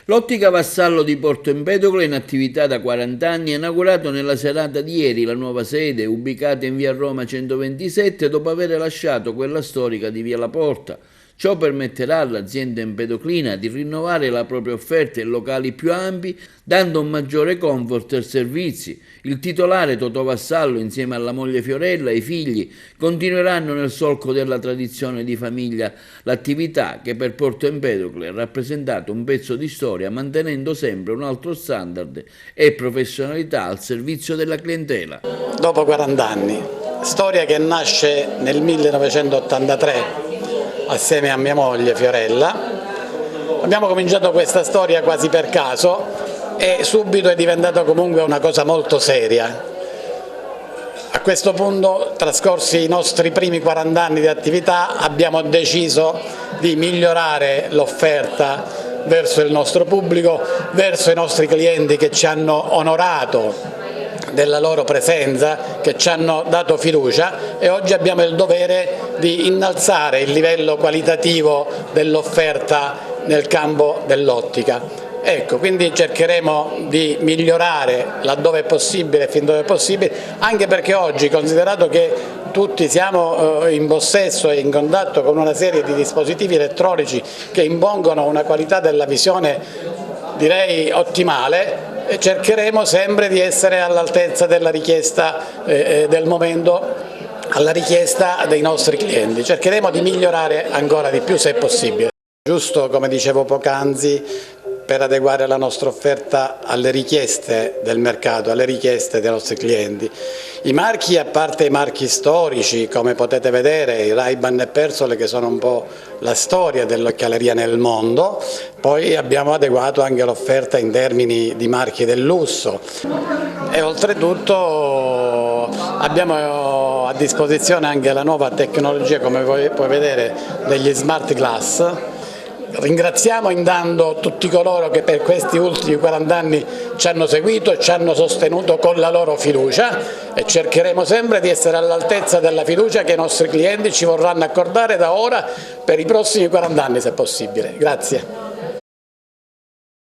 L'Ottica Vassallo di Porto Empedocle, in attività da 40 anni, ha inaugurato nella serata di ieri la nuova sede, ubicata in via Roma 127, dopo aver lasciato quella storica di via La Porta. Ciò permetterà all'azienda empedoclina di rinnovare la propria offerta in locali più ampi, dando un maggiore comfort ai servizi. Il titolare Totò Vassallo, insieme alla moglie Fiorella e i figli, continueranno nel solco della tradizione di famiglia l'attività che per Porto Empedocle ha rappresentato un pezzo di storia, mantenendo sempre un alto standard e professionalità al servizio della clientela. Dopo 40 anni, storia che nasce nel 1983 assieme a mia moglie Fiorella. Abbiamo cominciato questa storia quasi per caso e subito è diventata comunque una cosa molto seria. A questo punto, trascorsi i nostri primi 40 anni di attività, abbiamo deciso di migliorare l'offerta verso il nostro pubblico, verso i nostri clienti che ci hanno onorato della loro presenza, che ci hanno dato fiducia, e oggi abbiamo il dovere di innalzare il livello qualitativo dell'offerta nel campo dell'ottica. Ecco, quindi cercheremo di migliorare laddove è possibile, fin dove è possibile, anche perché oggi, considerato che tutti siamo in possesso e in contatto con una serie di dispositivi elettronici che impongono una qualità della visione, direi, ottimale, cercheremo sempre di essere all'altezza della richiesta del momento, alla richiesta dei nostri clienti. Cercheremo di migliorare ancora di più se è possibile. Giusto, come dicevo poc'anzi, per adeguare la nostra offerta alle richieste del mercato, alle richieste dei nostri clienti. I marchi, a parte i marchi storici, come potete vedere, i Ray-Ban e Persol, che sono un po' la storia dell'occhialeria nel mondo, poi abbiamo adeguato anche l'offerta in termini di marchi del lusso e oltretutto abbiamo a disposizione anche la nuova tecnologia, come puoi vedere, degli smart glass. Ringraziamo intanto tutti coloro che per questi ultimi 40 anni ci hanno seguito e ci hanno sostenuto con la loro fiducia, e cercheremo sempre di essere all'altezza della fiducia che i nostri clienti ci vorranno accordare da ora per i prossimi 40 anni se possibile. Grazie.